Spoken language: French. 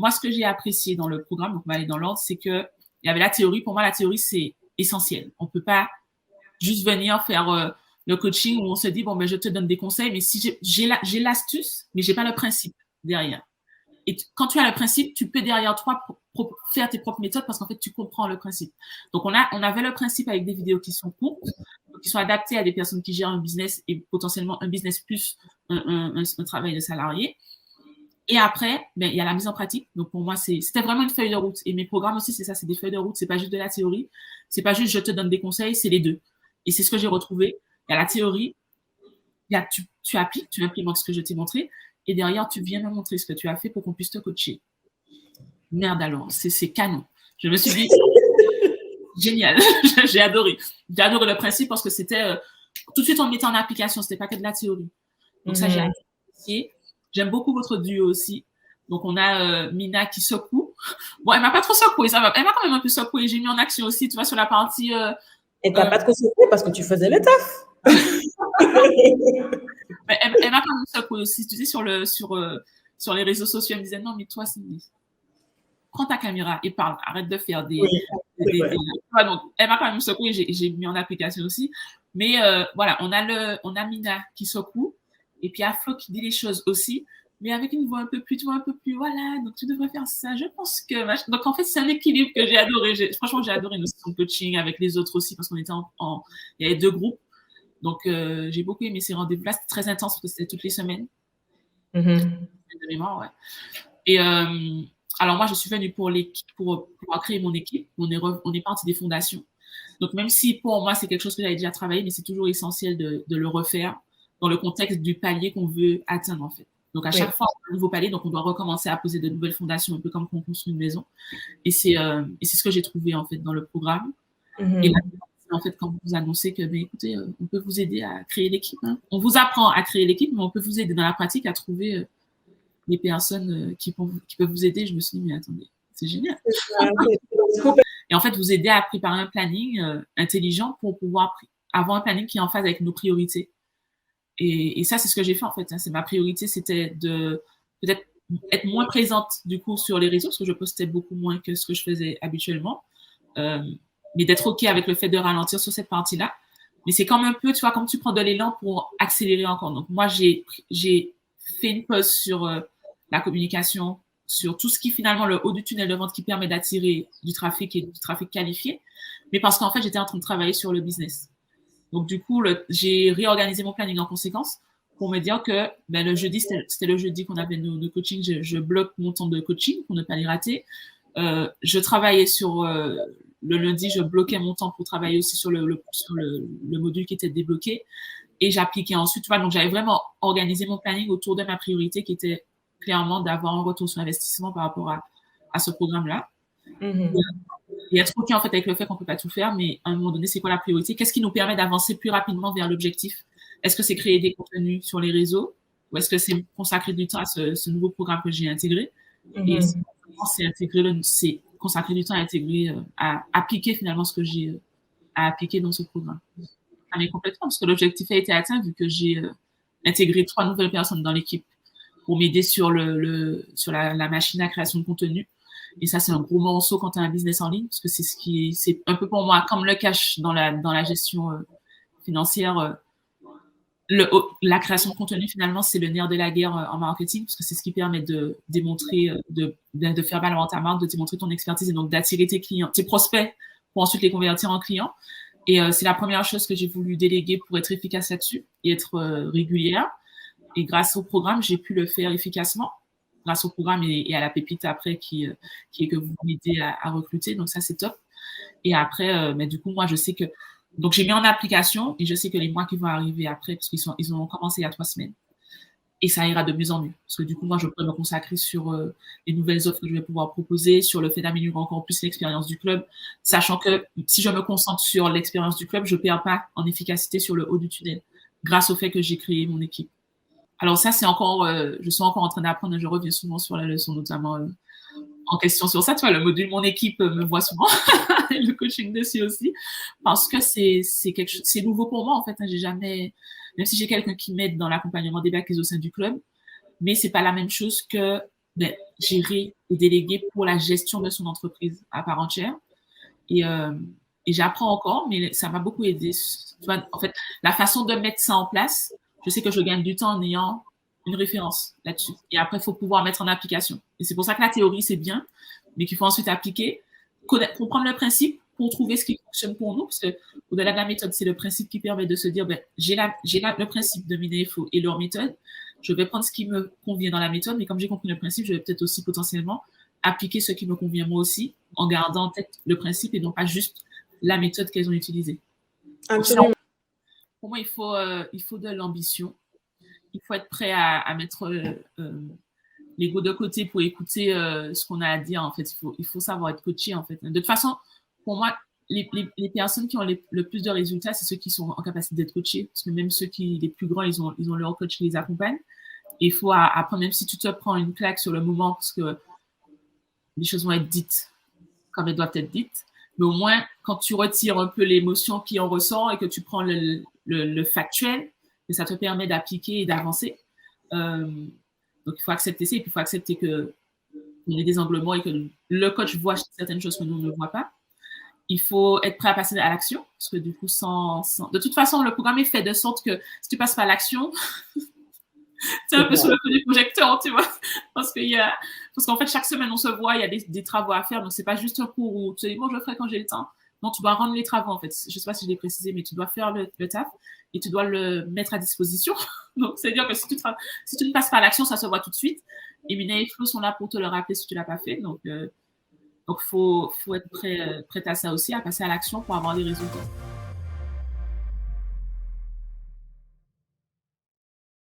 moi, ce que j'ai apprécié dans le programme, donc on va aller dans l'ordre, c'est que il y avait la théorie. Pour moi, la théorie, c'est essentiel. On peut pas juste venir faire le coaching où on se dit, bon, ben, je te donne des conseils, mais si j'ai l'astuce, mais j'ai pas le principe derrière. Et quand tu as le principe, tu peux derrière toi faire tes propres méthodes parce qu'en fait, tu comprends le principe. Donc, on avait le principe avec des vidéos qui sont courtes, qui sont adaptées à des personnes qui gèrent un business et potentiellement un business plus un travail de salarié. Et après, ben, il y a la mise en pratique. Donc, pour moi, c'était vraiment une feuille de route. Et mes programmes aussi, c'est ça, c'est des feuilles de route. C'est pas juste de la théorie. C'est pas juste je te donne des conseils, c'est les deux. Et c'est ce que j'ai retrouvé. Il y a la théorie, tu appliques, tu implémentes ce que je t'ai montré, et derrière, tu viens me montrer ce que tu as fait pour qu'on puisse te coacher. Merde alors, c'est canon. Je me suis dit, génial, j'ai adoré. J'ai adoré le principe parce que c'était, tout de suite, on le mettait en application, c'était pas que de la théorie. Donc ça, j'ai apprécié. J'aime beaucoup votre duo aussi. Donc on a Mina qui secoue. Bon, elle m'a pas trop secouée, ça va. Elle m'a quand même un peu secouée. J'ai mis en action aussi, tu vois, sur la partie... Et t'as pas trop secoué parce que tu faisais le taf. Mais elle m'a quand même secouée aussi, tu sais, sur les réseaux sociaux. Elle me disait, non, mais toi, Cindy, prends ta caméra et parle. Arrête de faire des... Donc, elle m'a quand même secouée. J'ai mis en application aussi. Mais voilà, on a Mina qui secoue. Et puis, il y a Flo qui dit les choses aussi, mais avec une voix un peu plus, tu vois, un peu plus, voilà, donc tu devrais faire ça. Je pense que... Donc, en fait, c'est un équilibre que j'ai adoré. Franchement, j'ai adoré nos sessions de coaching avec les autres aussi, parce qu'on était il y avait 2 groupes. Donc, j'ai beaucoup aimé ces rendez-vous-là. C'était très intense, parce que c'était toutes les semaines. De mémoire, ouais. Et alors, moi, je suis venue pour créer mon équipe. On est parti des fondations. Donc, même si pour moi, c'est quelque chose que j'avais déjà travaillé, mais c'est toujours essentiel de le refaire dans le contexte du palier qu'on veut atteindre, en fait. Donc, à chaque fois, on a un nouveau palier, donc on doit recommencer à poser de nouvelles fondations, un peu comme quand on construit une maison. Et c'est ce que j'ai trouvé, en fait, dans le programme. Et là, en fait, quand vous vous annoncez que, ben, écoutez, on peut vous aider à créer l'équipe. Hein. On vous apprend à créer l'équipe, mais on peut vous aider dans la pratique à trouver les personnes qui peuvent vous aider. Je me suis dit, mais attendez, c'est génial. Et en fait, vous aider à préparer un planning intelligent pour pouvoir avoir un planning qui est en phase avec nos priorités. Et ça, c'est ce que j'ai fait en fait. Hein. Ma priorité, c'était de peut-être être moins présente du coup sur les réseaux, parce que je postais beaucoup moins que ce que je faisais habituellement. Mais d'être OK avec le fait de ralentir sur cette partie-là. Mais c'est comme un peu, tu vois, comme tu prends de l'élan pour accélérer encore. Donc moi, j'ai fait une pause sur la communication, sur tout ce qui finalement le haut du tunnel de vente qui permet d'attirer du trafic et du trafic qualifié. Mais parce qu'en fait, j'étais en train de travailler sur le business. Donc, du coup, j'ai réorganisé mon planning en conséquence pour me dire que ben, le jeudi, c'était le jeudi qu'on avait nos coachings. Je bloque mon temps de coaching pour ne pas les rater. Je travaillais sur le lundi, je bloquais mon temps pour travailler aussi sur le module qui était débloqué. Et j'appliquais ensuite. Tu vois, donc, j'avais vraiment organisé mon planning autour de ma priorité qui était clairement d'avoir un retour sur investissement par rapport à ce programme-là. Et être OK en fait avec le fait qu'on peut pas tout faire, mais à un moment donné, c'est quoi la priorité? Qu'est-ce qui nous permet d'avancer plus rapidement vers l'objectif? Est-ce que c'est créer des contenus sur les réseaux ou est-ce que c'est consacrer du temps à ce nouveau programme que j'ai intégré? Et c'est consacrer du temps à intégrer, à appliquer finalement ce que j'ai à appliquer dans ce programme. Ça m'est complètement parce que l'objectif a été atteint vu que j'ai intégré 3 nouvelles personnes dans l'équipe pour m'aider sur sur la machine à création de contenu. Et ça, c'est un gros morceau quand tu as un business en ligne, parce que c'est un peu pour moi comme le cash dans la gestion financière. La création de contenu, finalement, c'est le nerf de la guerre en marketing, parce que c'est ce qui permet de démontrer, de faire valoir ta marque, de démontrer ton expertise et donc d'attirer tes clients, tes prospects, pour ensuite les convertir en clients. Et c'est la première chose que j'ai voulu déléguer pour être efficace là-dessus et être régulière. Et grâce au programme, j'ai pu le faire efficacement. Grâce au programme et à la pépite après qui est que vous m'aidez à recruter. Donc ça, c'est top. Et après, mais du coup, moi, je sais que... Donc, j'ai mis en application et je sais que les mois qui vont arriver après, parce ils ont commencé il y a 3 semaines, et ça ira de mieux en mieux. Parce que du coup, moi, je pourrais me consacrer sur les nouvelles offres que je vais pouvoir proposer, sur le fait d'améliorer encore plus l'expérience du club, sachant que si je me concentre sur l'expérience du club, je ne perds pas en efficacité sur le haut du tunnel, grâce au fait que j'ai créé mon équipe. Alors ça, c'est encore, je suis encore en train d'apprendre, je reviens souvent sur la leçon, notamment en question sur ça. Tu vois, le module Mon équipe me voit souvent, le coaching dessus aussi, parce que c'est nouveau pour moi en fait. Hein, j'ai jamais, même si j'ai quelqu'un qui m'aide dans l'accompagnement des bacs au sein du club, mais c'est pas la même chose que gérer et déléguer pour la gestion de son entreprise à part entière. Et j'apprends encore, mais ça m'a beaucoup aidé. Tu vois, en fait, la façon de mettre ça en place, je sais que je gagne du temps en ayant une référence là-dessus. Et après, il faut pouvoir mettre en application. Et c'est pour ça que la théorie, c'est bien, mais qu'il faut ensuite appliquer, comprendre le principe pour trouver ce qui fonctionne pour nous. Parce que au-delà de la méthode, c'est le principe qui permet de se dire, ben, j'ai le principe de Minefo et leur méthode. Je vais prendre ce qui me convient dans la méthode, mais comme j'ai compris le principe, je vais peut-être aussi potentiellement appliquer ce qui me convient moi aussi, en gardant en tête le principe et non pas juste la méthode qu'elles ont utilisée. Absolument. Pour moi, il faut de l'ambition. Il faut être prêt à mettre l'ego de côté pour écouter ce qu'on a à dire. En fait, il faut savoir être coaché. En fait, de toute façon, pour moi, les personnes qui ont le plus de résultats, c'est ceux qui sont en capacité d'être coachés. Parce que même ceux qui les plus grands, ils ont leur coach qui les accompagne. Et il faut apprendre, même si tu te prends une claque sur le moment, parce que les choses vont être dites comme elles doivent être dites. Mais au moins, quand tu retires un peu l'émotion qui en ressort et que tu prends le factuel, ça te permet d'appliquer et d'avancer. Donc, il faut accepter ça et puis il faut accepter qu'il y ait des anglements et que le coach voit certaines choses que nous ne voit pas. Il faut être prêt à passer à l'action parce que du coup, de toute façon, le programme est fait de sorte que si tu passes pas à l'action, c'est un peu sur le feu du projecteur, tu vois. Parce qu'en fait, chaque semaine, on se voit, il y a des travaux à faire. Donc, c'est pas juste un cours où tu te dis, bon, je le ferai quand j'ai le temps. Non, tu dois rendre les travaux, en fait. Je sais pas si je l'ai précisé, mais tu dois faire le taf et tu dois le mettre à disposition. Donc, c'est-à-dire que si tu ne passes pas à l'action, ça se voit tout de suite. Et Mina et Flo sont là pour te le rappeler si tu l'as pas fait. Donc, faut être prêt à ça aussi, à passer à l'action pour avoir des résultats.